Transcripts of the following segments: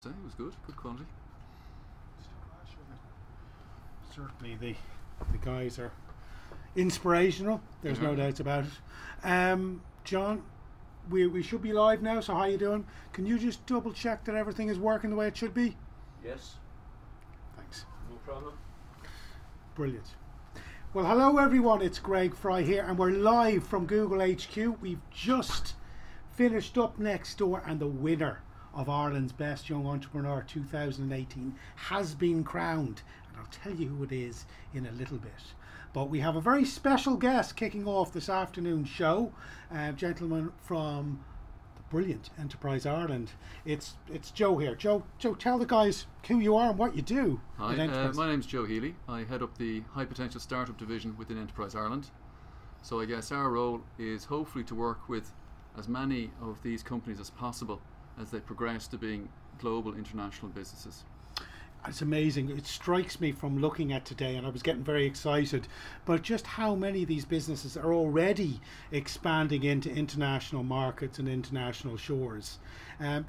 It was good quality. Certainly the guys are inspirational, there's no doubts about it. John, we should be live now, so how you doing? Can you just double check that everything is working the way it should be? Yes. Thanks. No problem. Brilliant. Well, hello everyone, it's Greg Fry here and we're live from Google HQ. We've just finished up next door and the winner of Ireland's Best Young Entrepreneur 2018 has been crowned, and I'll tell you who it is in a little bit. But we have a very special guest kicking off this afternoon's show, a gentleman from the brilliant Enterprise Ireland. It's Joe here. Joe, tell the guys who you are and what you do. Hi, my name's Joe Healy. I head up the High Potential Startup Division within Enterprise Ireland. So I guess our role is hopefully to work with as many of these companies as possible as they progress to being global international businesses. It's amazing. It strikes me from looking at today, and I was getting very excited, but just how many of these businesses are already expanding into international markets and international shores.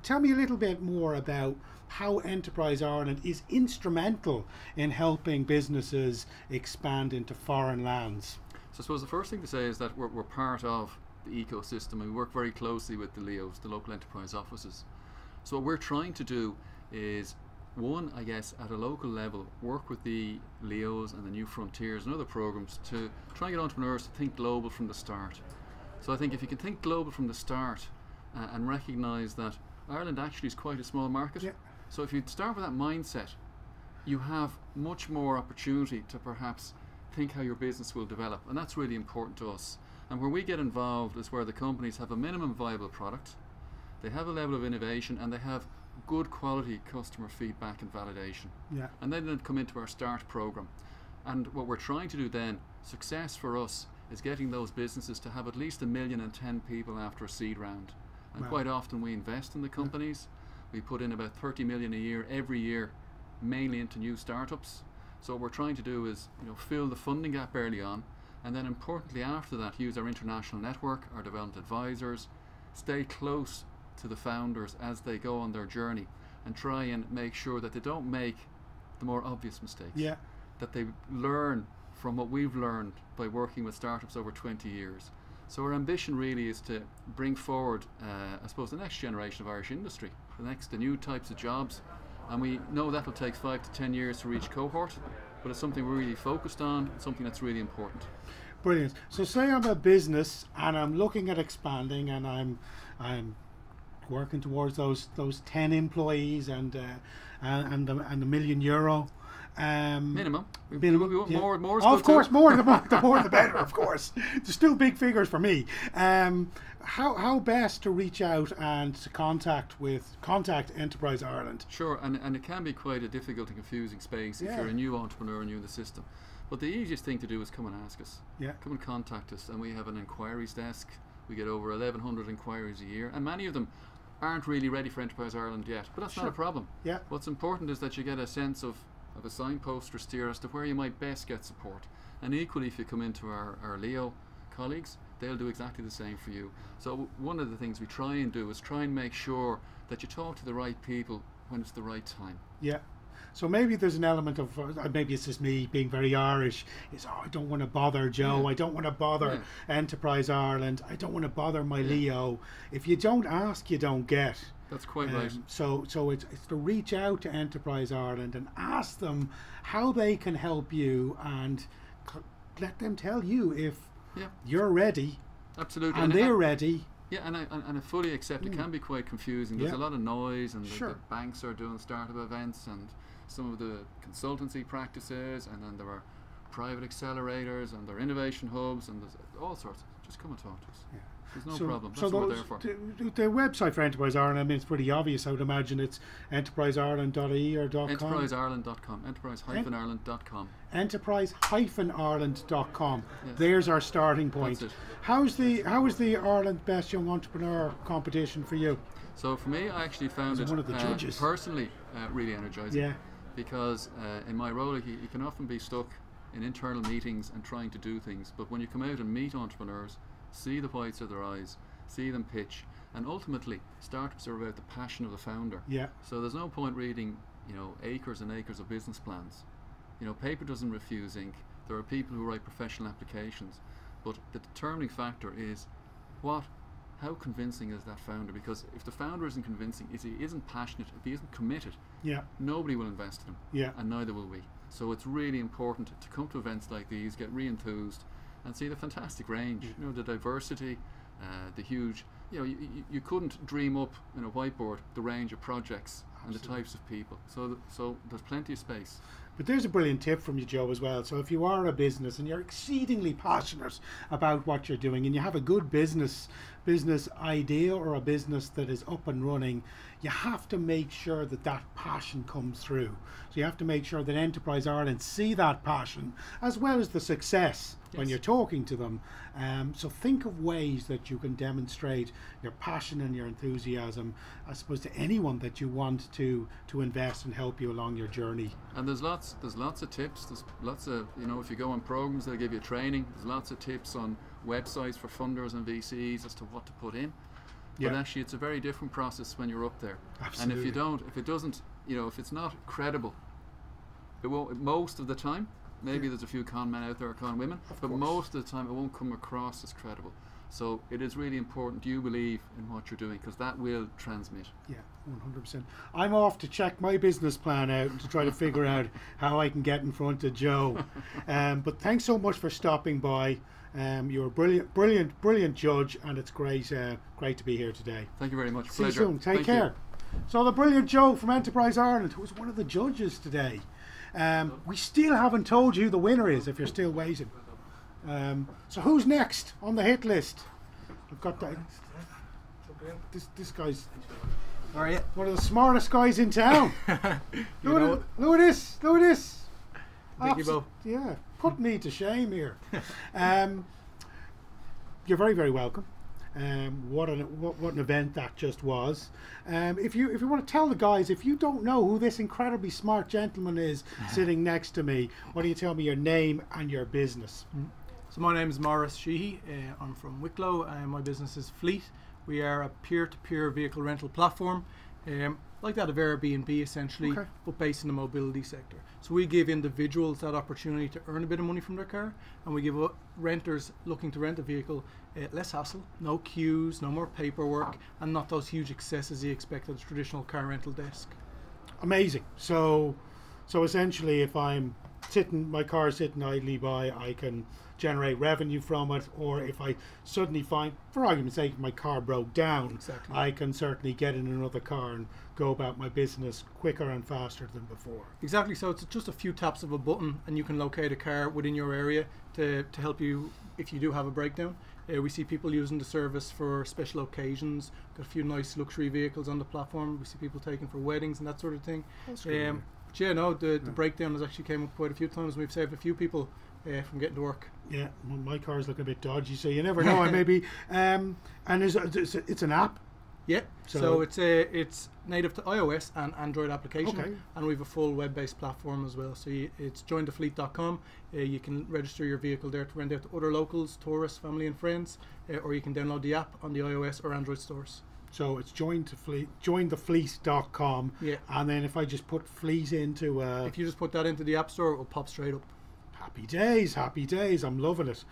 Tell me a little bit more about how Enterprise Ireland is instrumental in helping businesses expand into foreign lands. So I suppose the first thing to say is that we're part of the ecosystem, and we work very closely with the LEOs, the local enterprise offices. So what we're trying to do is, one, I guess, at a local level, work with the LEOs and the New Frontiers and other programs to try and get entrepreneurs to think global from the start. So I think if you can think global from the start and recognise that Ireland actually is quite a small market, so if you start with that mindset, you have much more opportunity to perhaps think how your business will develop, and that's really important to us. And where we get involved is where the companies have a minimum viable product, they have a level of innovation, and they have good quality customer feedback and validation. And then they come into our START program. And what we're trying to do then, success for us, is getting those businesses to have at least 1,010,000 people after a seed round. And quite often we invest in the companies. We put in about 30 million a year, every year, mainly into new startups. So what we're trying to do is, fill the funding gap early on, and then importantly after that, use our international network, our development advisors, stay close to the founders as they go on their journey, and try and make sure that they don't make the more obvious mistakes. That they learn from what we've learned by working with startups over 20 years. So our ambition really is to bring forward, I suppose, the next generation of Irish industry, the new types of jobs. And we know that will take 5 to 10 years to reach cohort, but it's something we're really focused on, something that's really important. Brilliant. So say I'm a business and I'm looking at expanding, and I'm working towards those 10 employees and the €1 million. Minimum. We want more is oh, good of course, too. the more the better, of course. There's still big figures for me. How best to reach out and to contact Enterprise Ireland? Sure, and it can be quite a difficult and confusing space if you're a new entrepreneur new in the system. But the easiest thing to do is come and ask us. Come and contact us, and we have an inquiries desk. We get over 1,100 inquiries a year, and many of them aren't really ready for Enterprise Ireland yet, but that's not a problem. What's important is that you get a sense of a signpost or steer as to where you might best get support. And equally, if you come into our LEO colleagues, they'll do exactly the same for you. So one of the things we try and do is try and make sure that you talk to the right people when it's the right time. So maybe there's an element of, maybe it's just me being very Irish, I don't want to bother Joe, I don't want to bother Enterprise Ireland, I don't want to bother my LEO. If you don't ask, you don't get. That's quite right. So it's to reach out to Enterprise Ireland and ask them how they can help you, and let them tell you if you're ready. Absolutely. And they're ready. And I fully accept it can be quite confusing. There's a lot of noise, and the banks are doing startup events, and some of the consultancy practices, and then there are private accelerators, and there are innovation hubs, and there's all sorts. Just come and talk to us. There's no problem. That's what we're there for. The website for Enterprise Ireland, it's pretty obvious. I would imagine it's enterpriseireland.ie or .com. Enterpriseireland.com. Enterprise-ireland.com. Enterprise-ireland.com. There's our starting point. How is the Ireland Best Young Entrepreneur competition for you? So for me, I actually found it one of the judges. Personally really energizing. Because in my role, you can often be stuck in internal meetings and trying to do things, but when you come out and meet entrepreneurs, see the whites of their eyes, see them pitch, And ultimately, startups are about the passion of the founder. Yeah. So there's no point reading, acres and acres of business plans. Paper doesn't refuse ink. There are people who write professional applications, but the determining factor is how convincing is that founder? Because if the founder isn't convincing, if he isn't passionate, if he isn't committed, nobody will invest in him, and neither will we. So it's really important to come to events like these, get re-enthused, and see the fantastic range. The diversity, the huge. You couldn't dream up in a whiteboard the range of projects and the types of people. So there's plenty of space. But there's a brilliant tip from you, Joe, as well. So if you are a business and you're exceedingly passionate about what you're doing, and you have a good business idea or a business that is up and running, you have to make sure that passion comes through. So you have to make sure that Enterprise Ireland see that passion as well as the success when you're talking to them. So think of ways that you can demonstrate your passion and your enthusiasm, I suppose, to anyone that you want to invest and help you along your journey. And there's lots of tips. There's lots of, if you go on programs, they'll give you training. There's lots of tips on websites for funders and VCs as to what to put in. But actually, it's a very different process when you're up there. Absolutely. And if it's not credible, it won't. Most of the time, maybe there's a few con men out there, or con women, but most of the time, it won't come across as credible. So it is really important you believe in what you're doing, because that will transmit. Yeah, 100%. I'm off to check my business plan out to try to figure out how I can get in front of Joe. But thanks so much for stopping by. You're a brilliant judge, and it's great to be here today. Thank you very much. See Pleasure. you soon. Take care. So the brilliant Joe from Enterprise Ireland, who was one of the judges today. We still haven't told you who the winner is, if you're still waiting. So who's next on the hit list? I've got that. This guy's one of the smartest guys in town. Look at this. Thank you both. Yeah, put me to shame here. You're very, very welcome. What an event that just was. If you want to tell the guys, if you don't know who this incredibly smart gentleman is sitting next to me, why don't you tell me your name and your business? So my name is Maurice Sheehy. I'm from Wicklow, and my business is Fleet. We are a peer-to-peer vehicle rental platform, like that of Airbnb essentially, but based in the mobility sector. So we give individuals that opportunity to earn a bit of money from their car, and we give renters looking to rent a vehicle less hassle, no queues, no more paperwork, and not those huge excesses you expect at a traditional car rental desk. Amazing. So essentially, if my car is sitting idly by, I can generate revenue from it, or if I suddenly find, for argument's sake, my car broke down, I can certainly get in another car and go about my business quicker and faster than before. Exactly. So it's just a few taps of a button and you can locate a car within your area to help you if you do have a breakdown. We see people using the service for special occasions. Got a few nice luxury vehicles on the platform. We see people taking for weddings and that sort of thing. That's great. But yeah, no, the breakdown has actually came up quite a few times. We've saved a few people from getting to work. Yeah, well, my car's looking a bit dodgy, so you never know. I maybe and it's an app. Yeah, so it's native to iOS and Android application, and we have a full web-based platform as well. So it's jointhefleet.com. You can register your vehicle there to rent out to other locals, tourists, family and friends, or you can download the app on the iOS or Android stores. So it's jointhefleet.com. Yeah. And then if I just put fleet into if you just put that into the App Store, it will pop straight up. Happy days. I'm loving it.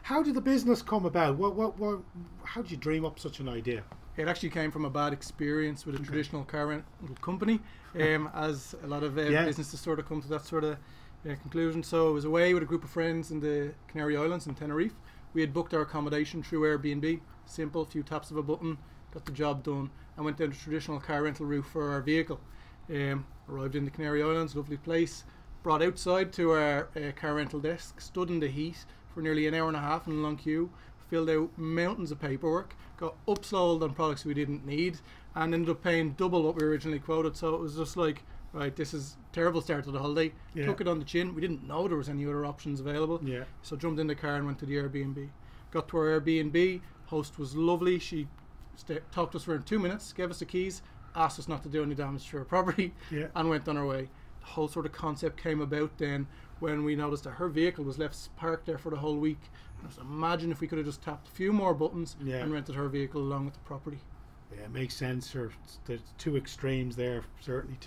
How did the business come about? How did you dream up such an idea? It actually came from a bad experience with a traditional car rental company, as a lot of businesses sort of come to that sort of conclusion. So I was away with a group of friends in the Canary Islands in Tenerife. We had booked our accommodation through Airbnb. Simple, few taps of a button, got the job done, and went down the traditional car rental route for our vehicle. Arrived in the Canary Islands, lovely place. Brought outside to our car rental desk, stood in the heat for nearly an hour and a half in a long queue, filled out mountains of paperwork, got upsold on products we didn't need, and ended up paying double what we originally quoted. So it was just like, right, this is a terrible start to the holiday. Took it on the chin. We didn't know there was any other options available. So jumped in the car and went to the Airbnb. Got to our Airbnb. Host was lovely. She talked to us for 2 minutes, gave us the keys, asked us not to do any damage to our property, and went on our way. The whole sort of concept came about then when we noticed that her vehicle was left parked there for the whole week, So imagine if we could have just tapped a few more buttons and rented her vehicle along with the property. Yeah, it makes sense. There's two extremes there, certainly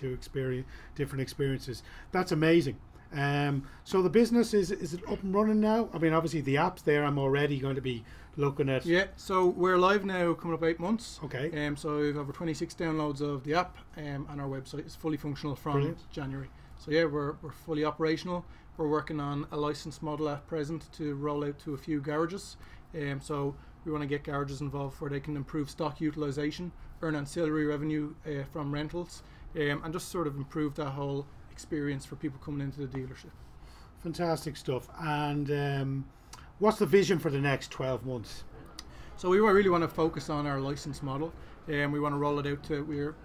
different experiences. That's amazing. So the business, is it up and running now? I mean, obviously the app's there. I'm already going to be looking at. Yeah, so we're live now, coming up 8 months. Okay. So we've over 26 downloads of the app, and our website is fully functional from Brilliant. January. So yeah, we're fully operational. We're working on a license model at present to roll out to a few garages. So we want to get garages involved where they can improve stock utilization, earn ancillary revenue from rentals, and just sort of improve that whole experience for people coming into the dealership. Fantastic stuff. And what's the vision for the next 12 months? So we really want to focus on our license model, and we want to roll it out to,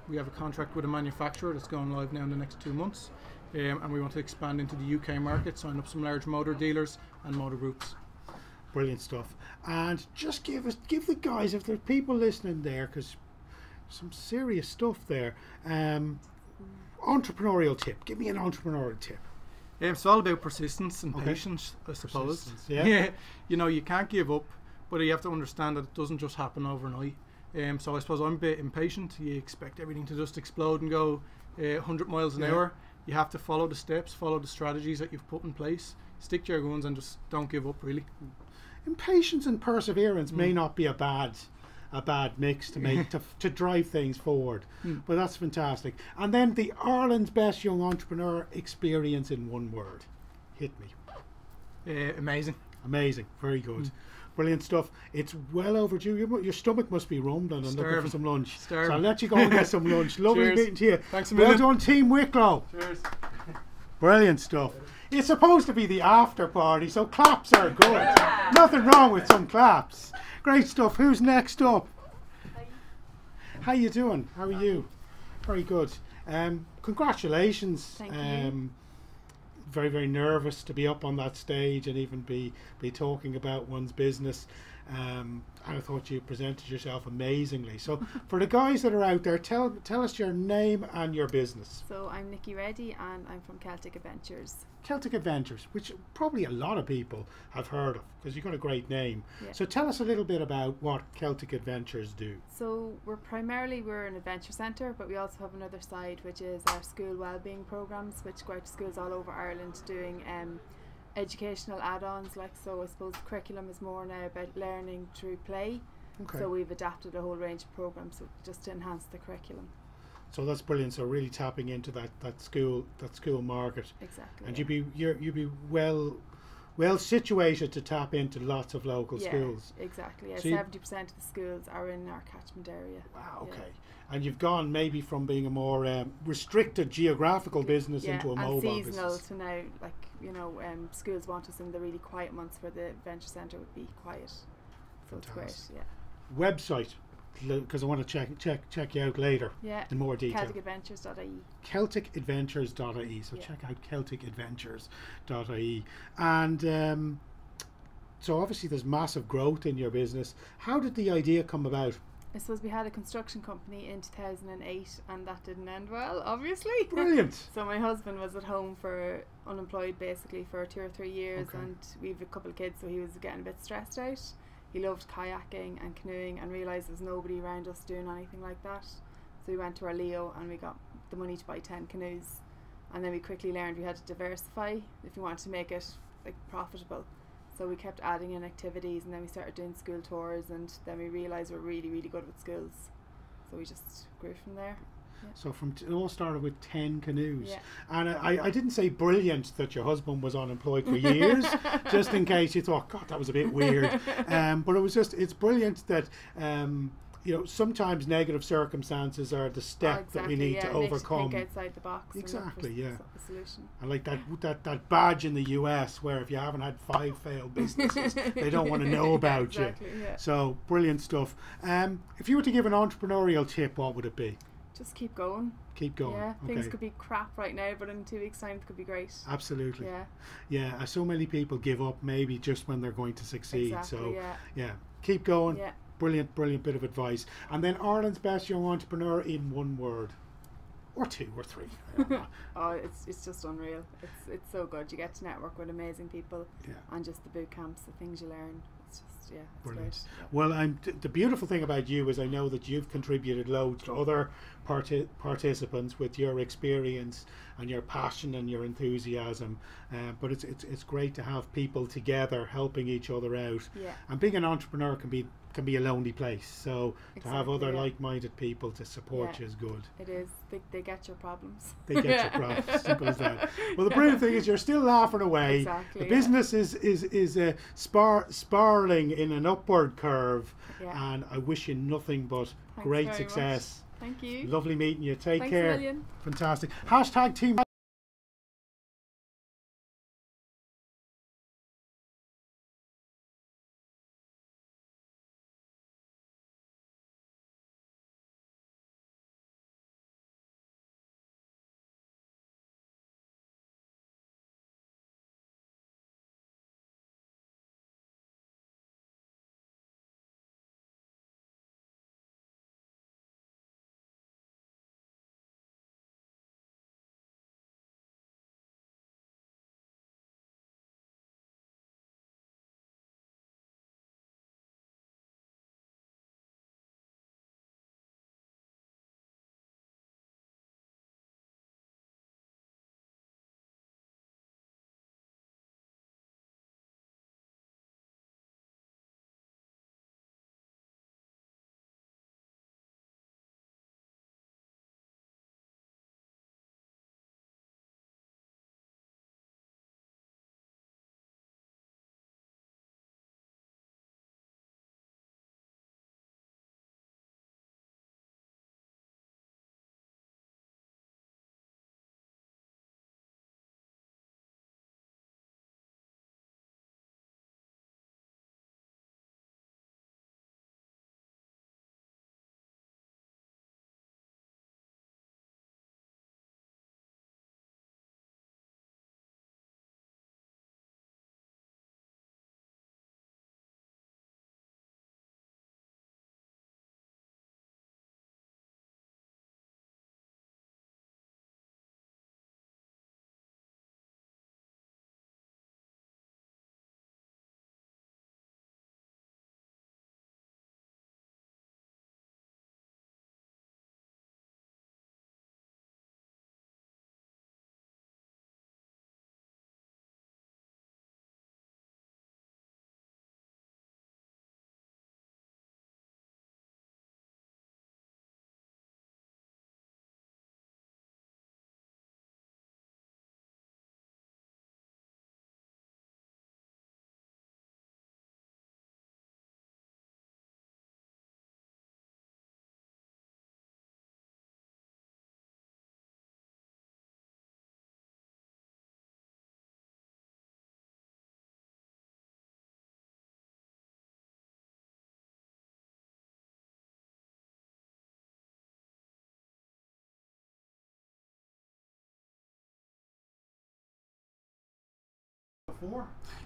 we have a contract with a manufacturer that's going live now in the next 2 months, and we want to expand into the UK market, sign up some large motor dealers and motor groups. Brilliant stuff. And just give the guys, if there's people listening there, because some serious stuff there, entrepreneurial tip. Give me an entrepreneurial tip. It's all about persistence and patience, I suppose. Yeah. You know, you can't give up, but you have to understand that it doesn't just happen overnight. So I suppose I'm a bit impatient. You expect everything to just explode and go 100 miles an hour. You have to follow the steps, follow the strategies that you've put in place, stick to your guns, and just don't give up, really. Impatience and perseverance may not be a bad mix to make to drive things forward, but that's fantastic. And then the Ireland's Best Young Entrepreneur experience in one word. Hit me. Amazing. Very good. Brilliant stuff. It's well overdue. Your stomach must be rumbling and looking for some lunch. So I'll let you go and get some lunch. Lovely meeting to you. Thanks a million. Well done, Team Wicklow. Cheers. Brilliant stuff. It's supposed to be the after party, so claps are good. Nothing wrong with some claps. Great stuff. Who's next up? How you doing? How are you? Very good. Congratulations. Thank you. Very, very nervous to be up on that stage and even be talking about one's business. And I thought you presented yourself amazingly. So for the guys that are out there, tell us your name and your business. So I'm Nikki Reddy and I'm from Celtic Adventures. Celtic Adventures, which probably a lot of people have heard of because you've got a great name. Yeah. So tell us a little bit about what Celtic Adventures do. So we're an adventure centre, but we also have another side which is our school wellbeing programmes, which go out to schools all over Ireland doing educational add-ons. So I suppose the curriculum is more now about learning through play. Okay. So we've adapted a whole range of programmes just to enhance the curriculum. So that's brilliant. So really tapping into that school market. Exactly. And you'd be well situated to tap into lots of local schools. Exactly. So 70% of the schools are in our catchment area. Wow. Okay. Yeah. And you've gone maybe from being a more restricted geographical business into a mobile business. And seasonal to now, schools want us in the really quiet months where the adventure centre would be quiet. So Fantastic. It's great. Yeah. Website, because I want to check you out later in more detail. CelticAdventures.ie. CelticAdventures.ie. So check out CelticAdventures.ie. And so obviously there's massive growth in your business. How did the idea come about? I suppose we had a construction company in 2008 and that didn't end well, obviously. Brilliant. So my husband was at home for unemployed basically for 2 or 3 years, and we have a couple of kids, so he was getting a bit stressed out. He loved kayaking and canoeing and realised there's nobody around us doing anything like that. So we went to our Leo and we got the money to buy 10 canoes, and then we quickly learned we had to diversify if we wanted to make it profitable. So we kept adding in activities, and then we started doing school tours, and then we realised we're really, really good with schools. So we just grew from there. Yeah. So it all started with 10 canoes. Yeah. And I didn't say brilliant that your husband was unemployed for years, just in case you thought, God, that was a bit weird. But it's brilliant that sometimes negative circumstances are the step that we need to overcome. Think outside the box. Exactly, and look for a solution. I like that badge in the US where if you haven't had 5 failed businesses, they don't want to know about you. Yeah. So brilliant stuff. If you were to give an entrepreneurial tip, what would it be? Just keep going. Keep going. Yeah, things could be crap right now, but in 2 weeks' time it could be great. Absolutely. Yeah. Yeah, so many people give up maybe just when they're going to succeed. Exactly, yeah, keep going. Yeah. Brilliant bit of advice. And then Ireland's Best Young Entrepreneur in one word. or 2 or 3. Oh, it's just unreal. It's so good. You get to network with amazing people, and just the boot camps, the things you learn. It's just it's brilliant. great. Yeah. Well, the beautiful thing about you is I know that you've contributed loads to other participants with your experience and your passion and your enthusiasm. But it's great to have people together helping each other out. Yeah. And being an entrepreneur can be a lonely place. So to have other yeah. like-minded people to support you is good. It is. They get your problems. They get your problems. Simple as that. Well, the brilliant thing is you're still laughing away. Exactly, the business is spiraling in an upward curve, and I wish you nothing but Thanks great very success. much. Thank you. Lovely meeting you. Take Thanks care. a million. Fantastic. Hashtag team.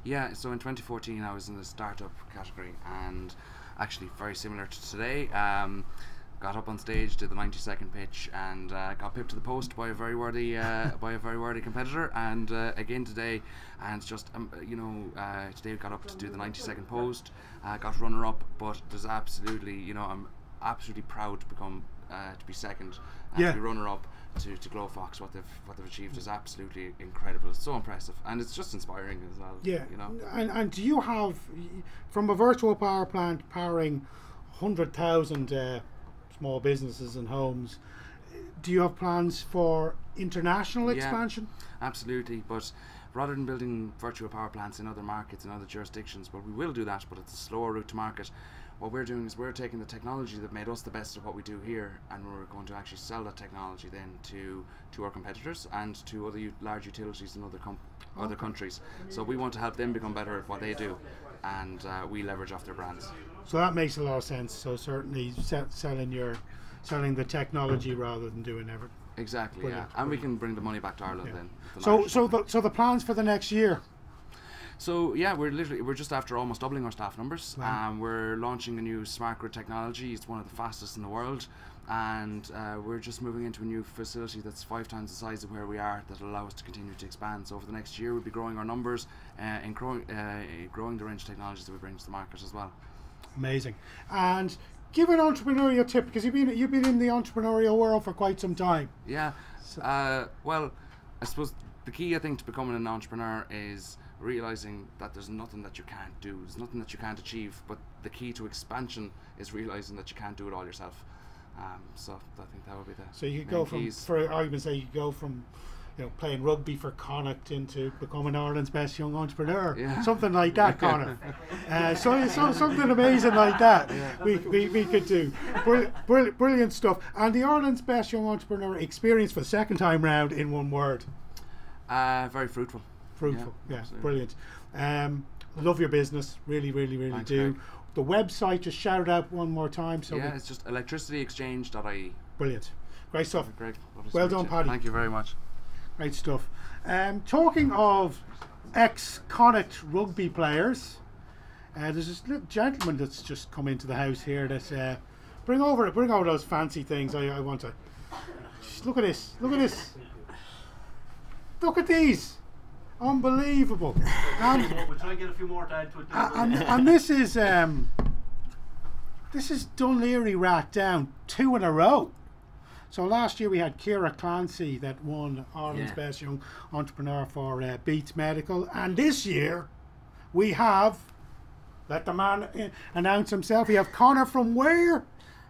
Yeah, so in 2014 I was in the startup category, and actually very similar to today. Got up on stage, did the 90-second pitch, and got pipped to the post by a very worthy competitor. And again today, and it's just today got up to do the 90-second post, got runner up. But there's absolutely, I'm absolutely proud to be second, and to be runner up to Glow Fox. What they've achieved is absolutely incredible. It's so impressive, and it's just inspiring as well. Yeah, and do you have, from a virtual power plant powering 100,000 small businesses and homes, do you have plans for international expansion? Absolutely, but rather than building virtual power plants in other markets and other jurisdictions, well, we will do that, but it's a slower route to market. What we're doing is we're taking the technology that made us the best at what we do here, and we're going to actually sell that technology then to our competitors and to other large utilities in other countries. So we want to help them become better at what they do, and we leverage off their brands. So that makes a lot of sense. So certainly selling the technology rather than doing everything. Exactly. Brilliant. And we can bring the money back to Ireland then. So the plans for the next year. So yeah, we're just after almost doubling our staff numbers. Wow. We're launching a new smart grid technology. It's one of the fastest in the world. and we're just moving into a new facility that's 5 times the size of where we are, that will allow us to continue to expand. So over the next year we'll be growing our numbers and growing the range of technologies that we bring to the market as well. Amazing. And give an entrepreneurial tip, because you've been in the entrepreneurial world for quite some time. Yeah. Well, I suppose the key, I think, to becoming an entrepreneur is realizing that there's nothing that you can't do. There's nothing that you can't achieve. But the key to expansion is realizing that you can't do it all yourself. So I think that would be the So you could main go from, keys. for argument's sake, you could go from, playing rugby for Connacht into becoming Ireland's best young entrepreneur. Yeah. Something like that, Connor. So something amazing like that. Yeah. We could do. Brilliant stuff. And the Ireland's best young entrepreneur experience for the second time round in one word. Very fruitful. Fruitful. Yeah, absolutely. brilliant. Love your business. Really Thanks, do. Greg. The website, just shout it out one more time. So Yeah, it's just electricityexchange.ie. brilliant. Great stuff. Great. Lovely to Well meet done, you. Paddy. Thank you very much. Great stuff. Talking of ex-Connacht rugby players, there's this little gentleman that's just come into the house here. That bring over those fancy things. I want to. Just look at this. Look at this. Look at these. Unbelievable. We'll try and get a few more to add to it. And this is Dunleary Rat down 2 in a row. So last year we had Ciara Clancy that won Ireland's Best Young Entrepreneur for Beats Medical, and this year we have, let the man announce himself, we have Connor from where?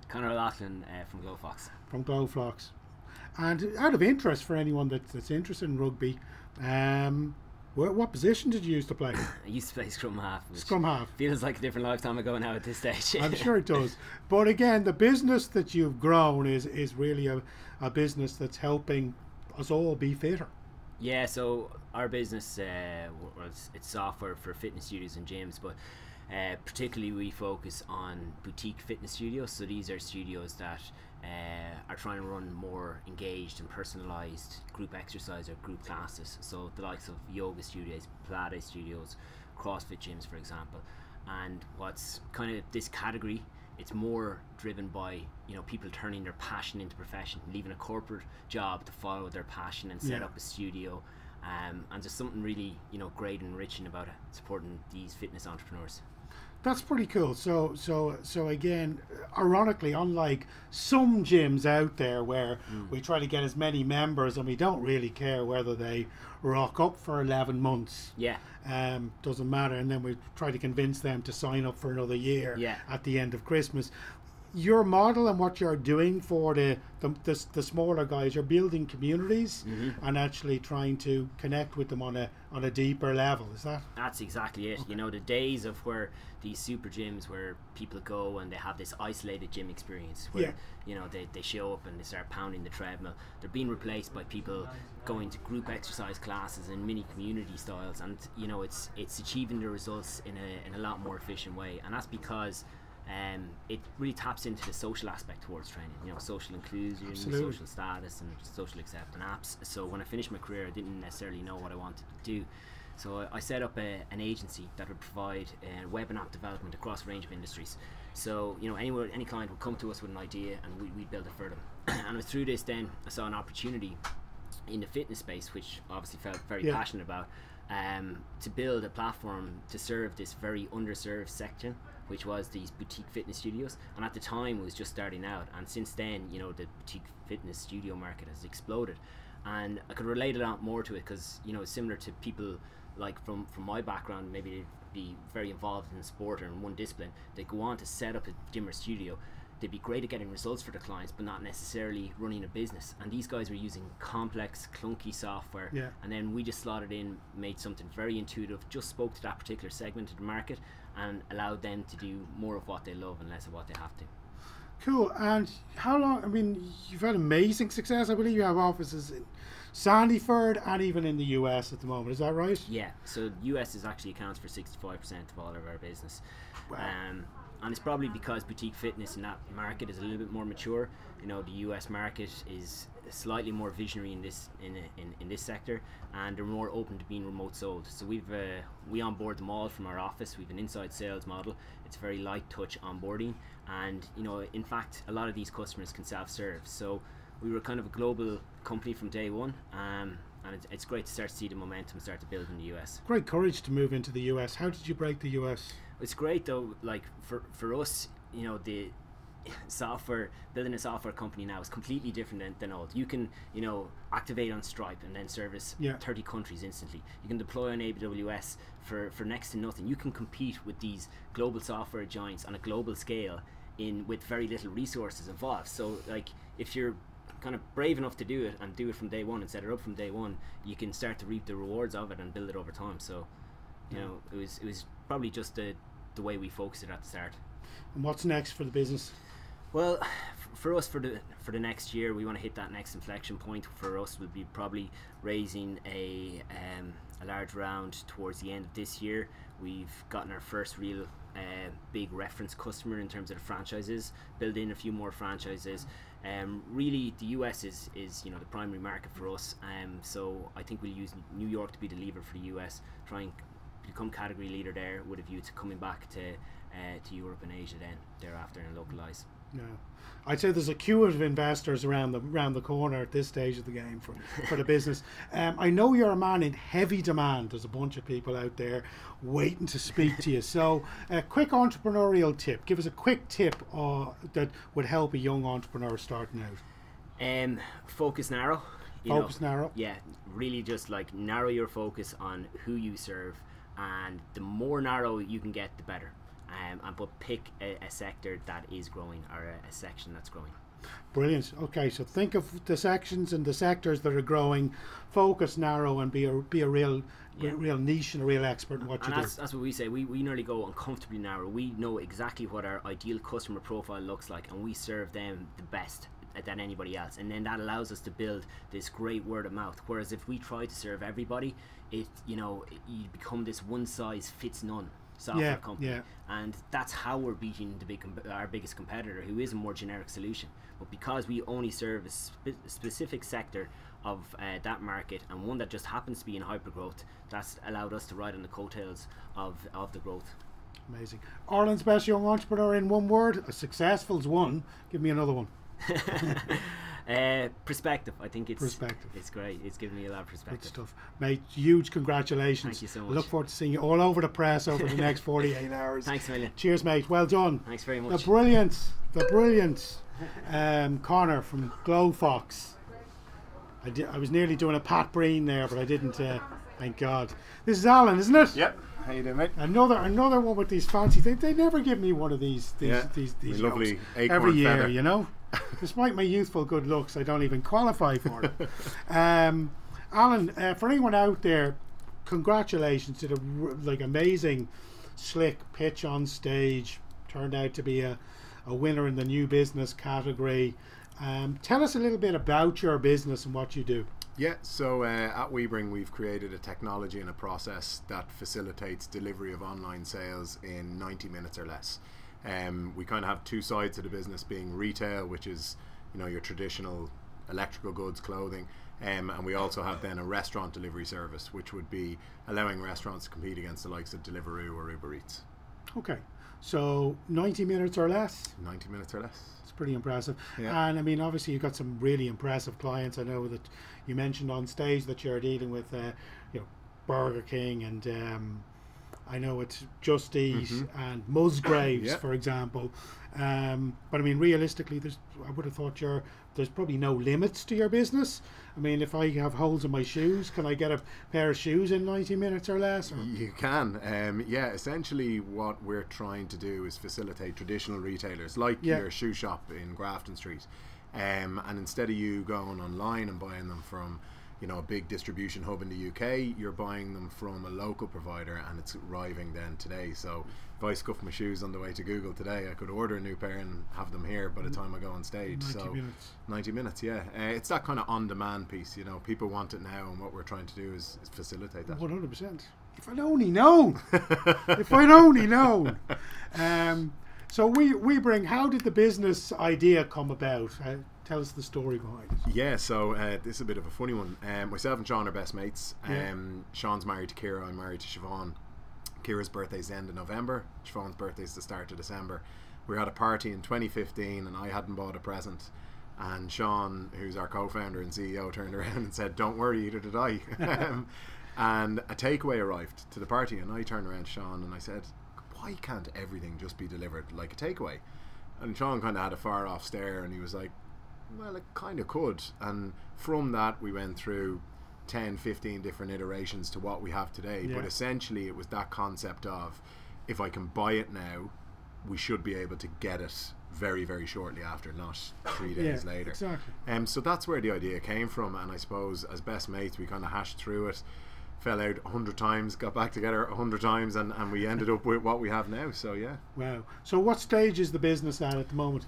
Conor O'Loughlin from Glowfox. From Glowfox. And out of interest for anyone that's interested in rugby, what position did you used to play? I used to play scrum half. Which Scrum half. feels like a different lifetime ago now at this stage. I'm sure it does. But again, the business that you've grown is really a business that's helping us all be fitter. Yeah, so our business, it's software for fitness studios and gyms, but particularly we focus on boutique fitness studios. So these are studios that are trying to run more engaged and personalised group exercise or group classes. So the likes of yoga studios, Pilates studios, CrossFit gyms, for example. And what's kind of this category, it's more driven by people turning their passion into profession, leaving a corporate job to follow their passion and set up a studio. And there's something really great and enriching about it, supporting these fitness entrepreneurs. That's pretty cool. So again, ironically, unlike some gyms out there where we try to get as many members and we don't really care whether they rock up for 11 months. Yeah. Doesn't matter, and then we try to convince them to sign up for another year at the end of Christmas. Your model and what you're doing for the smaller guys, you're building communities and actually trying to connect with them on a deeper level. Is that? That's exactly it. Okay. The days of where these super gyms where people go and they have this isolated gym experience where they show up and they start pounding the treadmill, they're being replaced by people going to group exercise classes and mini community styles, and it's achieving the results in a lot more efficient way. And that's because it really taps into the social aspect towards training, social inclusion, Absolutely. social status and social acceptance. So when I finished my career, I didn't necessarily know what I wanted to do. So I set up an agency that would provide web and app development across a range of industries. So any client would come to us with an idea and we'd build it for them. And through this then I saw an opportunity in the fitness space, which obviously felt very passionate about, to build a platform to serve this very underserved section, which was these boutique fitness studios. And at the time it was just starting out, and since then the boutique fitness studio market has exploded. And I could relate a lot more to it because it's similar to people like from my background, maybe they'd be very involved in sport or in one discipline. They go on to set up a gym or studio. They'd be great at getting results for their clients, but not necessarily running a business. And these guys were using complex, clunky software. Yeah. And then we just slotted in, made something very intuitive, just spoke to that particular segment of the market and allowed them to do more of what they love and less of what they have to. Cool. And how long? I mean, you've had amazing success. I believe you have offices in Sandyford and even in the US at the moment. Is that right? Yeah. So the US actually accounts for 65% of all of our business. Wow. And it's probably because boutique fitness in that market is a little bit more mature. The US market is slightly more visionary in this in this sector, and they're more open to being remote sold. So we onboard them all from our office. We've an inside sales model. It's very light touch onboarding, and in fact a lot of these customers can self-serve. So we were kind of a global company from day one, and it's great to start to see the momentum start to build in the US. Great courage to move into the US. How did you break the US? It's great though, like for us, the building a software company now is completely different than old. You can activate on Stripe and then service 30 countries instantly. You can deploy on AWS for next to nothing. You can compete with these global software giants on a global scale with very little resources involved. So like if you're kind of brave enough to do it and do it from day one and set it up from day one, you can start to reap the rewards of it and build it over time. So it was probably just the way we focused it at the start. And what's next for the business? Well, for us, for the next year, we want to hit that next inflection point. For us, we'll be probably raising a large round towards the end of this year. We've gotten our first real big reference customer in terms of the franchises, build in a few more franchises. Really, the US is the primary market for us. So I think we'll use New York to be the lever for the US, try and become category leader there with a view to coming back to Europe and Asia then thereafter and localize. Yeah, I'd say there's a queue of investors around the corner at this stage of the game for the business. I know you're a man in heavy demand. There's a bunch of people out there waiting to speak to you. So a quick entrepreneurial tip. Give us a quick tip that would help a young entrepreneur starting out. Focus narrow. Narrow? Yeah, really just like narrow your focus on who you serve, and the more narrow you can get, the better. But pick a sector that is growing, or a section that's growing. Brilliant. Okay, so think of the sections and the sectors that are growing, focus narrow, and be a real niche and a real expert in what you do. That's what we say. We nearly go uncomfortably narrow. We know exactly what our ideal customer profile looks like, and we serve them the best than anybody else, and then that allows us to build this great word of mouth. Whereas if we try to serve everybody, you become this one size fits none software company, and that's how we're beating our biggest competitor, who is a more generic solution. But because we only serve a specific sector of that market, and one that just happens to be in hypergrowth, that's allowed us to ride on the coattails of the growth. Amazing. Ireland's best young entrepreneur in one word. A successful's one. Give me another one. Perspective. I think it's great. It's given me a lot of perspective. Good stuff, mate. Huge congratulations. Thank you so much. I look forward to seeing you all over the press over the next 48 hours. Thanks a million. Cheers, mate. Well done. Thanks very much. The brilliant Connor from Glowfox. I was nearly doing a Pat Breen there, but I didn't. Thank God. This is Alan, isn't it? Yep. How you doing, mate? Another one with these fancy things. They never give me one of these lovely every year, feather. Despite my youthful good looks, I don't even qualify for it. Alan, for anyone out there, congratulations to the amazing, slick pitch on stage. Turned out to be a winner in the new business category. Tell us a little bit about your business and what you do. Yeah, so at WeBring we've created a technology and a process that facilitates delivery of online sales in 90 minutes or less. We kind of have two sides of the business, being retail, which is your traditional electrical goods, clothing, and we also have then a restaurant delivery service, which would be allowing restaurants to compete against the likes of Deliveroo or Uber Eats. Okay, so 90 minutes or less? 90 minutes or less. It's pretty impressive. Yeah. And I mean, obviously you've got some really impressive clients. I know that you mentioned on stage that you're dealing with Burger King, and I know it's Just Eat and Musgraves, for example. But I mean, realistically, I would have thought there's probably no limits to your business. I mean, if I have holes in my shoes, can I get a pair of shoes in 90 minutes or less? Or? You can. Essentially what we're trying to do is facilitate traditional retailers like your shoe shop in Grafton Street. And instead of you going online and buying them from a big distribution hub in the UK, you're buying them from a local provider, and it's arriving then today. So if I scuff my shoes on the way to Google today, I could order a new pair and have them here by the time I go on stage. 90 minutes, yeah. It's that kind of on-demand piece, people want it now, and what we're trying to do is facilitate that. 100%. If I'd only known. If I'd only known. So we bring, how did the business idea come about? tell us the story behind it. Yeah, so this is a bit of a funny one. Myself and Sean are best mates. Sean's married to Kira, I'm married to Siobhan. Kira's birthday's the end of November, Siobhan's birthday's the start of December. We were at a party in 2015 and I hadn't bought a present, and Sean, who's our co-founder and CEO, turned around and said, "Don't worry, either did I." And a takeaway arrived to the party, and I turned around to Sean and I said, "Why can't everything just be delivered like a takeaway?" And Sean kind of had a far off stare and he was like, "Well, it kind of could." And from that we went through 10, 15 different iterations to what we have today. But essentially it was that concept of, if I can buy it now, we should be able to get it very, very shortly after, not 3 days later. Exactly. So that's where the idea came from, and I suppose as best mates we kind of hashed through it, fell out 100 times, got back together 100 times, and we ended up with what we have now. So yeah. Wow. So what stage is the business at the moment?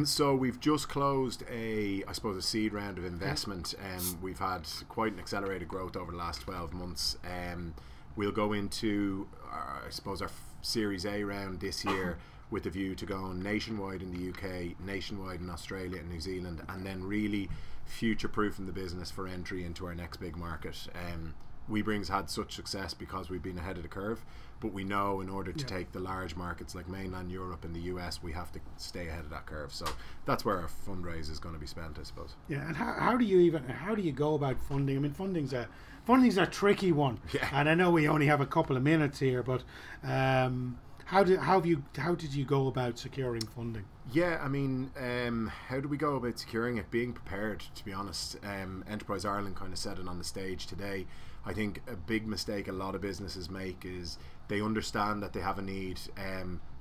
So we've just closed a seed round of investment. We've had quite an accelerated growth over the last 12 months. We'll go into our Series A round this year with a view to going nationwide in the UK, nationwide in Australia and New Zealand, and then really future-proofing the business for entry into our next big market. WeBring's had such success because we've been ahead of the curve, but we know in order to take the large markets like mainland Europe and the US, we have to stay ahead of that curve. So that's where our fundraise is going to be spent, I suppose. Yeah, and how do you go about funding? I mean, funding's a tricky one. Yeah. And I know we only have a couple of minutes here, but how did you go about securing funding? Yeah, I mean, how do we go about securing it? Being prepared, to be honest. Enterprise Ireland kind of said it on the stage today. I think a big mistake a lot of businesses make is they understand that they have a need,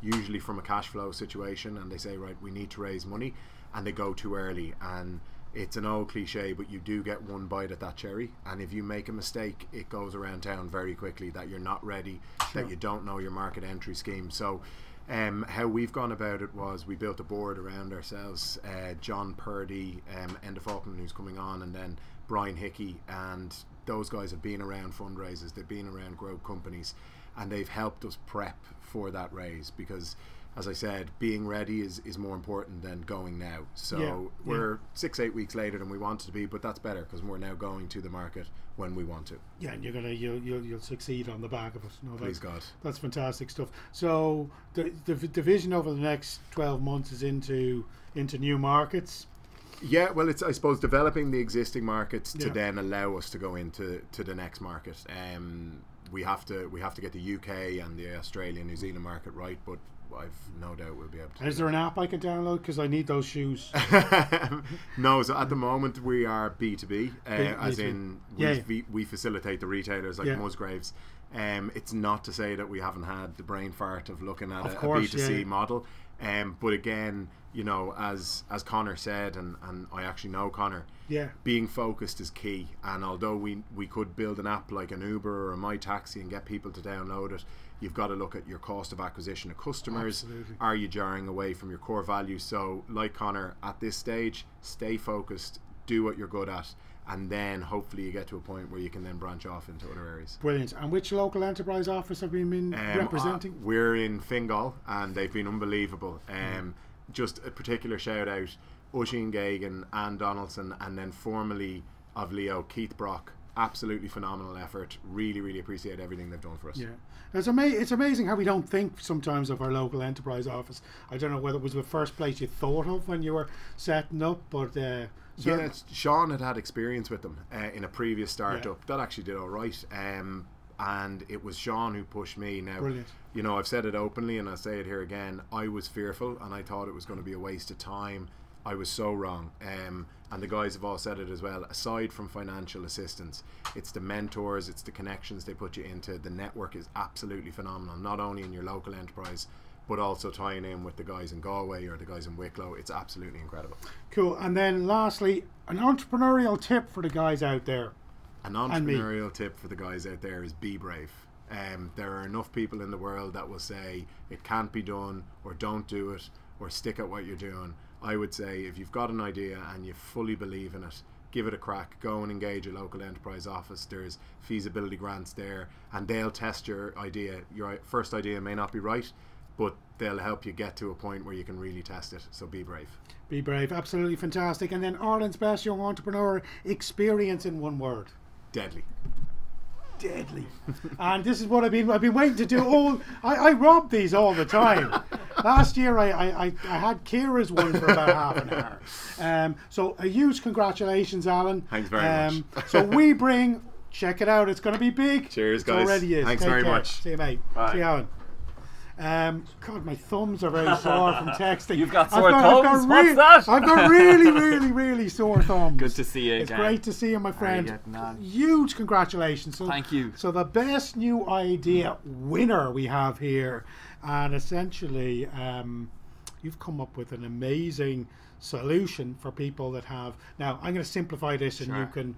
usually from a cash flow situation, and they say, right, we need to raise money, and they go too early. And it's an old cliche, but you do get one bite at that cherry, and if you make a mistake, it goes around town very quickly that you're not ready, that you don't know your market entry scheme. So how we've gone about it was we built a board around ourselves, John Purdy, Enda Falkland, who's coming on, and then Brian Hickey, and those guys have been around fundraisers, they've been around growth companies, and they've helped us prep for that raise, because as I said, being ready is more important than going now. So we're 6-8 weeks later than we wanted to be, but that's better because we're now going to the market when we want to. Yeah, and you'll succeed on the back of it. No, please God. That's fantastic stuff. So the vision over the next 12 months is into new markets. Yeah, well, it's, I suppose, developing the existing markets to then allow us to go into the next market. We have to get the UK and the Australia and New Zealand market right, but I've no doubt we'll be able to. Is there an app I can download? Because I need those shoes. No, so at the moment we are B2B, as in we facilitate the retailers like Musgraves. It's not to say that we haven't had the brain fart of looking at a B2C model. But again, you know, as Connor said, and I actually know Connor, being focused is key. And although we could build an app like an Uber or a My Taxi and get people to download it, you've got to look at your cost of acquisition of customers. Absolutely. Are you jarring away from your core values? So like Connor, at this stage, stay focused, do what you're good at, and then hopefully you get to a point where you can then branch off into other areas. Brilliant. And which local enterprise office have you been representing? We're in Fingal, and they've been unbelievable. Just a particular shout out, Oisin Gagan, Anne Donaldson, and then formerly of Leo, Keith Brock. Absolutely phenomenal effort. Really, really appreciate everything they've done for us. Yeah, it's amazing how we don't think sometimes of our local enterprise office. I don't know whether it was the first place you thought of when you were setting up, but Sean had experience with them in a previous startup that actually did all right. And it was Sean who pushed me. Now, brilliant. You know, I've said it openly and I'll say it here again. I was fearful and I thought it was going to be a waste of time. I was so wrong. And the guys have all said it as well. Aside from financial assistance, it's the mentors, it's the connections they put you into. The network is absolutely phenomenal, not only in your local enterprise, but also tying in with the guys in Galway or the guys in Wicklow. It's absolutely incredible. Cool. And then lastly, an entrepreneurial tip for the guys out there. An entrepreneurial tip for the guys out there is be brave. There are enough people in the world that will say it can't be done, or don't do it, or stick at what you're doing. I would say if you've got an idea and you fully believe in it, give it a crack. Go and engage a local enterprise office. There's feasibility grants there and they'll test your idea. Your first idea may not be right, but they'll help you get to a point where you can really test it. So be brave. Be brave. Absolutely fantastic. And then Ireland's best young entrepreneur experience in one word. Deadly. Deadly. And this is what I've been waiting to do. I rob these all the time. Last year I had Kira's one for about half an hour. So a huge congratulations, Alan. Thanks very much. So we bring, check it out, it's going to be big. Cheers, guys. It already is. Thanks Take very care. much. See you, mate. Bye. See you, Alan. God, my thumbs are very sore from texting. You've got sore thumbs? What's that? I've got really sore thumbs. Good to see you It's again. great to see you, my friend. getting on? Huge congratulations. So, Thank you. So the best new idea winner we have here, and essentially you've come up with an amazing solution for people that have. Now I'm going to simplify this, and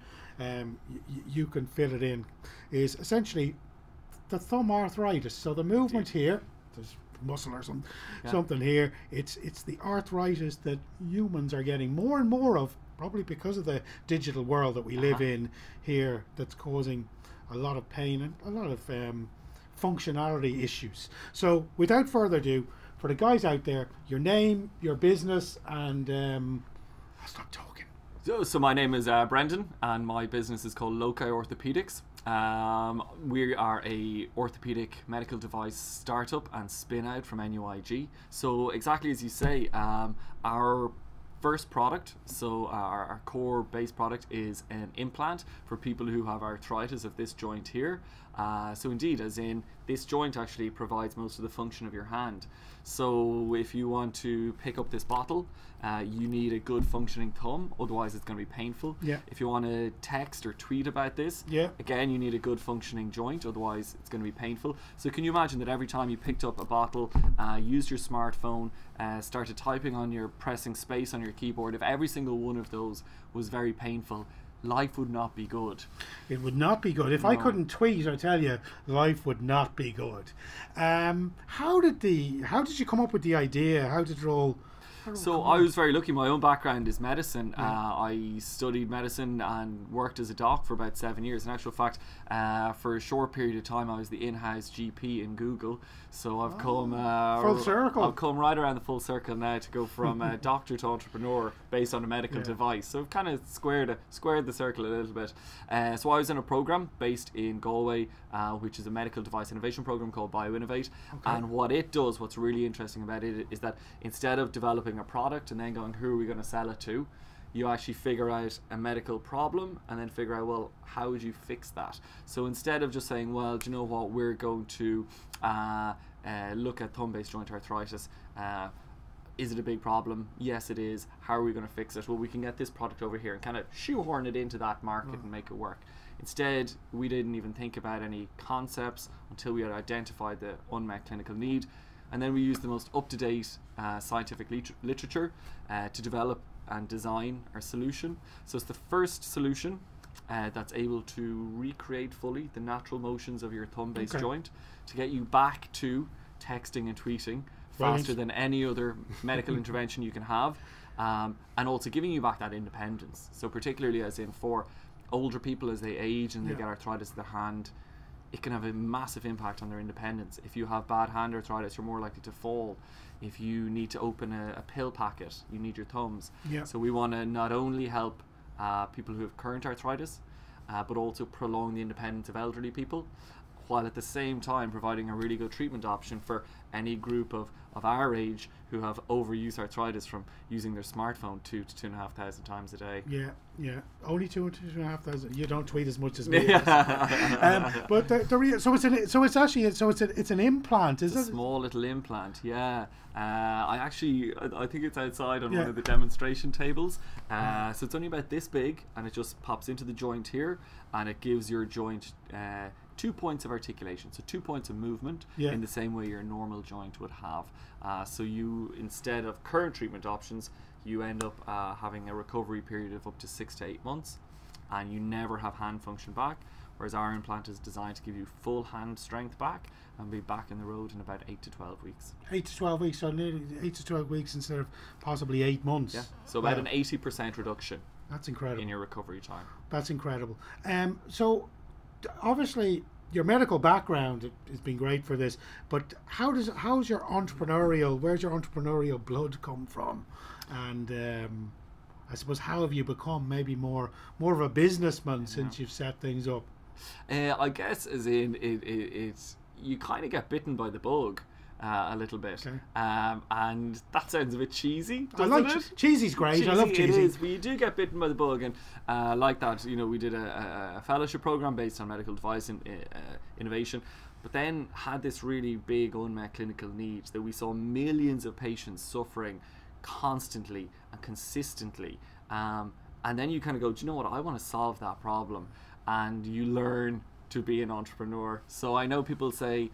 you can fill it in. Is essentially the thumb arthritis. So the movement here, there's muscle or something here. It's the arthritis that humans are getting more and more of, probably because of the digital world that we live in here, that's causing a lot of pain and a lot of functionality issues. So without further ado, for the guys out there, your name, your business, and I'll stop talking. So my name is Brendan, and my business is called Loci Orthopedics. We are a orthopedic medical device startup and spin out from IBYE. So exactly as you say, our first product, so our core base product, is an implant for people who have arthritis of this joint here. So indeed, as in, this joint actually provides most of the function of your hand. So if you want to pick up this bottle, you need a good functioning thumb, otherwise it's going to be painful. Yeah. If you want to text or tweet about this, again, you need a good functioning joint, otherwise it's going to be painful. So can you imagine that every time you picked up a bottle, used your smartphone, started typing on your, pressing space on your keyboard, if every single one of those was very painful, life would not be good. It would not be good. If I couldn't tweet, I tell you, life would not be good. How did you come up with the idea? How did it all? So I was very lucky. My own background is medicine. I studied medicine and worked as a doc for about 7 years. In actual fact, for a short period of time, I was the in-house GP in Google. So I've come full circle. I've come right around the full circle now to go from doctor to entrepreneur based on a medical device. So I've kind of squared the circle a little bit. So I was in a program based in Galway, which is a medical device innovation program called BioInnovate. And what it does, what's really interesting about it, is that instead of developing a product and then going, who are we going to sell it to, you actually figure out a medical problem and then figure out, well, how would you fix that? So instead of just saying, well, do you know what, we're going to look at thumb-based joint arthritis, is it a big problem? Yes, it is. How are we going to fix it? Well, we can get this product over here and kind of shoehorn it into that market and make it work. Instead, we didn't even think about any concepts until we had identified the unmet clinical need. And then we used the most up-to-date scientific literature to develop and design our solution. So it's the first solution that's able to recreate fully the natural motions of your thumb-based joint to get you back to texting and tweeting faster than any other medical intervention you can have, and also giving you back that independence. So particularly as in for older people, as they age and they get arthritis of the hand, it can have a massive impact on their independence. If you have bad hand arthritis, you're more likely to fall. If you need to open a pill packet, you need your thumbs. So we want to not only help people who have current arthritis, but also prolong the independence of elderly people, while at the same time providing a really good treatment option for any group of our age who have overuse arthritis from using their smartphone 2,000 to 2,500 times a day. Only 2,000 to 2,500. You don't tweet as much as me. But it's an implant, is it? A small little implant, I think it's outside on one of the demonstration tables. So it's only about this big, and it just pops into the joint here, and it gives your joint 2 points of articulation, so 2 points of movement in the same way your normal joint would have. So you, instead of current treatment options, you end up having a recovery period of up to 6 to 8 months, and you never have hand function back, whereas our implant is designed to give you full hand strength back and be back in the road in about 8 to 12 weeks. 8 to 12 weeks, so nearly 8 to 12 weeks instead of possibly 8 months. So about an 80% reduction. That's incredible. In your recovery time. That's incredible. So obviously your medical background has been great for this, but how's your entrepreneurial, where's your entrepreneurial blood come from? And I suppose, how have you become maybe more of a businessman since you've set things up? I guess as in it's you kind of get bitten by the bug a little bit, Okay. and that sounds a bit cheesy, I doesn't like it? cheesy's great. Cheesy, I love cheesy. It is, but you do get bitten by the bug, and like that, you know, we did a fellowship program based on medical device innovation, but then had this really big unmet clinical need that we saw millions of patients suffering constantly and consistently, and then you kind of go, do you know what, I want to solve that problem, and you learn to be an entrepreneur. So I know people say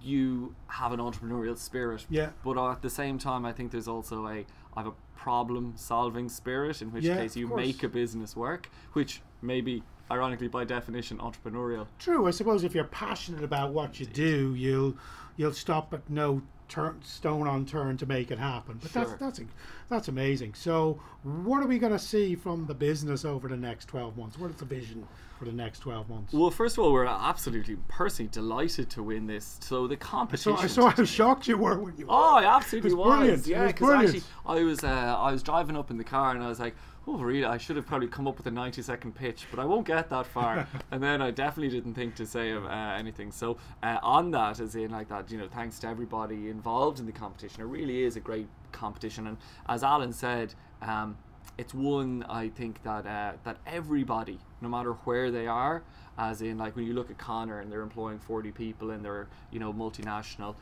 you have an entrepreneurial spirit, but at the same time I think there's also I have a problem solving spirit, in which case you make a business work, which maybe ironically by definition entrepreneurial. True. I suppose if you're passionate about what you do, you'll stop at no stone unturned to make it happen. But Sure. that's amazing. So what are we going to see from the business over the next 12 months? What is the vision for the next 12 months? Well, first of all, we're absolutely personally delighted to win this. So the competition. I saw how shocked you were when you won. Oh, I absolutely was. Brilliant. Yeah, It was because actually brilliant. I was driving up in the car and I was like, oh, really? I should have probably come up with a 90-second pitch, but I won't get that far. And then I definitely didn't think to say anything. So on that, as in like that, you know, thanks to everybody involved in the competition. It really is a great competition, and as Alan said, it's one I think that that everybody, no matter where they are, as in like when you look at Connor and they're employing 40 people and they're, you know, multinational.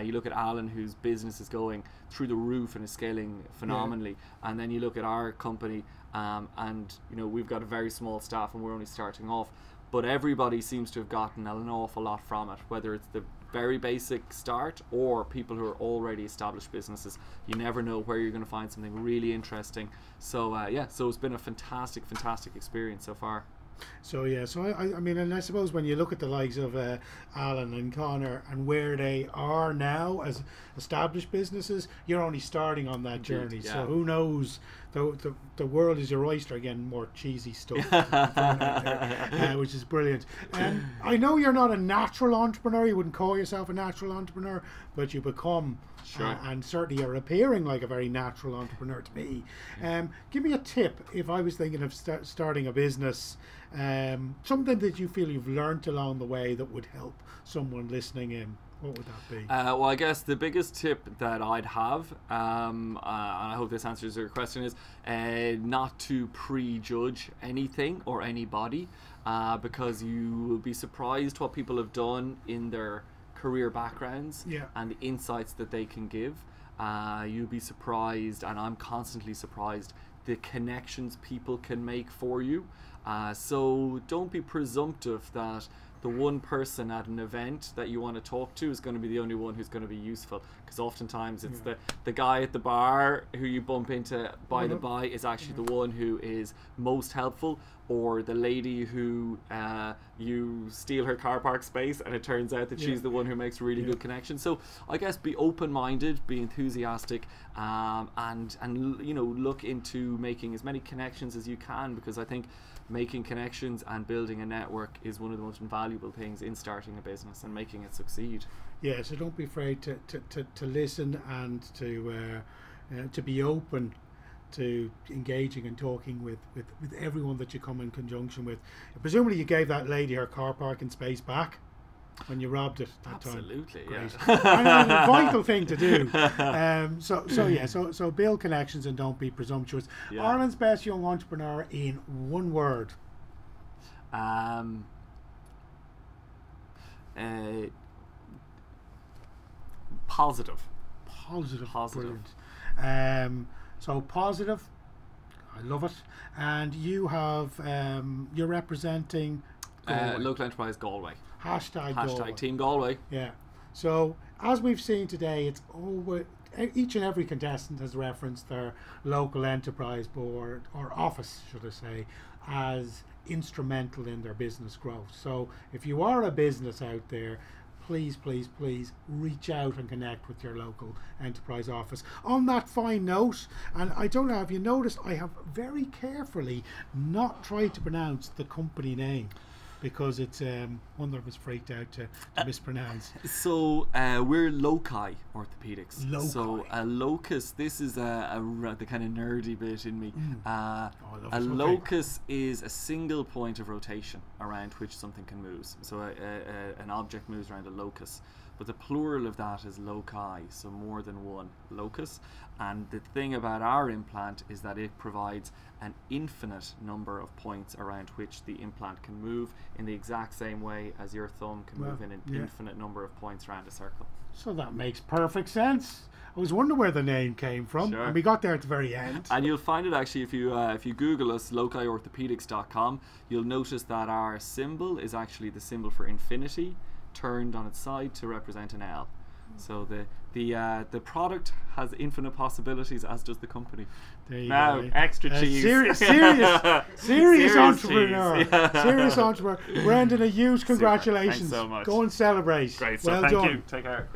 You look at Alan, whose business is going through the roof and is scaling phenomenally, and then you look at our company, and you know, we've got a very small staff and we're only starting off, but everybody seems to have gotten an awful lot from it, whether it's the very basic start or people who are already established businesses. You never know where you're going to find something really interesting. So so it's been a fantastic experience so far. So I mean, and I suppose when you look at the likes of Alan and Connor and where they are now as established businesses, you're only starting on that journey. Yeah. So who knows? The world is your oyster. Again, more cheesy stuff, which is brilliant. I know you're not a natural entrepreneur. You wouldn't call yourself a natural entrepreneur, but you become. Sure. And certainly you're appearing like a very natural entrepreneur to me. Give me a tip if I was thinking of starting a business, something that you feel you've learnt along the way that would help someone listening in. What would that be? Well, I guess the biggest tip that I'd have, and I hope this answers your question, is not to prejudge anything or anybody, because you will be surprised what people have done in their career backgrounds and the insights that they can give. You'll be surprised, and I'm constantly surprised, the connections people can make for you. So don't be presumptive that the one person at an event that you want to talk to is going to be the only one who's going to be useful, because oftentimes it's the guy at the bar who you bump into by the by is actually the one who is most helpful, or the lady who you steal her car park space and it turns out that she's the one who makes really good connections. So I guess be open-minded, be enthusiastic, and you know, look into making as many connections as you can, because I think making connections and building a network is one of the most valuable things in starting a business and making it succeed. Yeah, so don't be afraid to listen and to be open to engaging and talking with everyone that you come in conjunction with. Presumably you gave that lady her car parking space back when you robbed it that Absolutely, time. yeah. And a vital thing to do. So build connections and don't be presumptuous. Yeah. Ireland's best young entrepreneur in one word. Positive. Positive. Positive. Brilliant. So positive, I love it. And you have you're representing Galway. Local Enterprise Galway. Hashtag Galway. Team Galway. Yeah. So as we've seen today, it's always, each and every contestant has referenced their local enterprise board or office, should I say, as instrumental in their business growth. So if you are a business out there, please reach out and connect with your local enterprise office. On that fine note, and I don't know if you noticed, I have very carefully not tried to pronounce the company name. because it's one that was freaked out to mispronounce. So we're Loci Orthopedics. Loci. So a locus, this is the kind of nerdy bit in me. A okay. locus is a single point of rotation around which something can move. So an object moves around a locus. But the plural of that is loci, so more than one locus. And the thing about our implant is that it provides an infinite number of points around which the implant can move in the exact same way as your thumb can move in an infinite number of points around a circle. So that makes perfect sense. I was wondering where the name came from, and we got there at the very end. And you'll find it actually if you Google us, lociorthopedics.com, you'll notice that our symbol is actually the symbol for infinity, turned on its side to represent an L. So the product has infinite possibilities, as does the company. There you now, go. Extra cheese. Serious entrepreneur. Serious entrepreneur. Brendan, a huge congratulations. Thanks so much. Go and celebrate. Great. Well So done. thank you. Take care.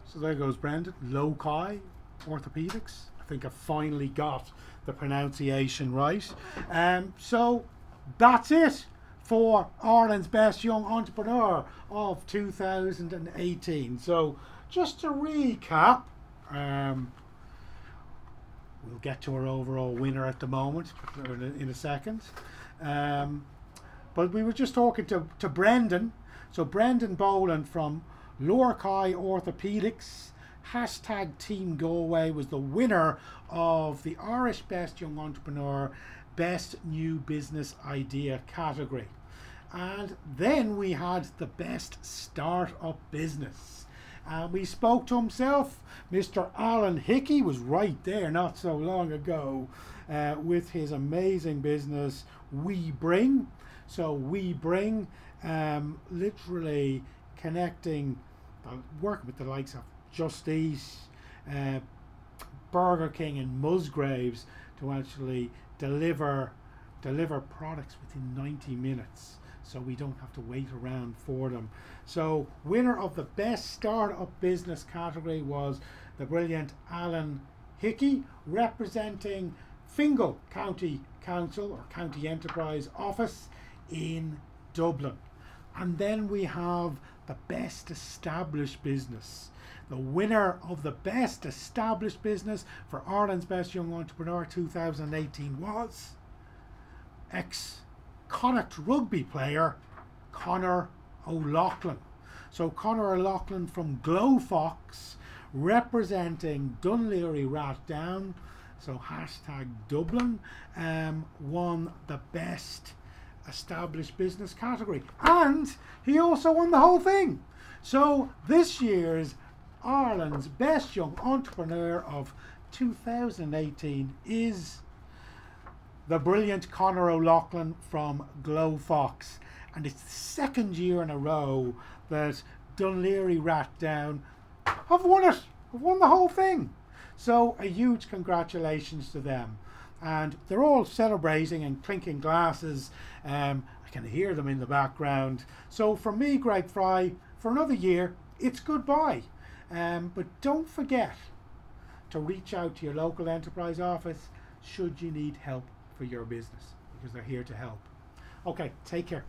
So there goes Brendan. Loci Orthopedics. I think I finally got the pronunciation right. So that's it for Ireland's Best Young Entrepreneur of 2018. So just to recap, we'll get to our overall winner at the moment in a second. But we were just talking to Brendan. So Brendan Boland from Loci Orthopedics, hashtag Team Galway, was the winner of the Irish Best Young Entrepreneur Best New Business Idea category. And then we had the Best Startup Business. We spoke to himself. Mr. Alan Hickey was right there not so long ago with his amazing business WeBring. So WeBring, literally connecting, working with the likes of Just Eat, Burger King and Musgraves to actually deliver products within 90 minutes, so we don't have to wait around for them. So winner of the Best Startup Business category was the brilliant Alan Hickey, representing Fingal County Council or County Enterprise Office in Dublin. And then we have the Best Established Business. The winner of the Best Established Business for Ireland's Best Young Entrepreneur 2018 was ex-Connacht rugby player Conor O'Loughlin. So Conor O'Loughlin from Glowfox, representing Dunleary Rathdown, so hashtag Dublin, won the Best Established Business category, and he also won the whole thing. So this year's Ireland's Best Young Entrepreneur of 2018 is the brilliant Conor O'Loughlin from Glowfox, and it's the second year in a row that Dunleary Rathdown have won it, have won the whole thing. So a huge congratulations to them. And they're all celebrating and clinking glasses. I can hear them in the background. So from me, Greg Fry, for another year, it's goodbye. But don't forget to reach out to your local enterprise office should you need help for your business, because they're here to help. Okay, take care.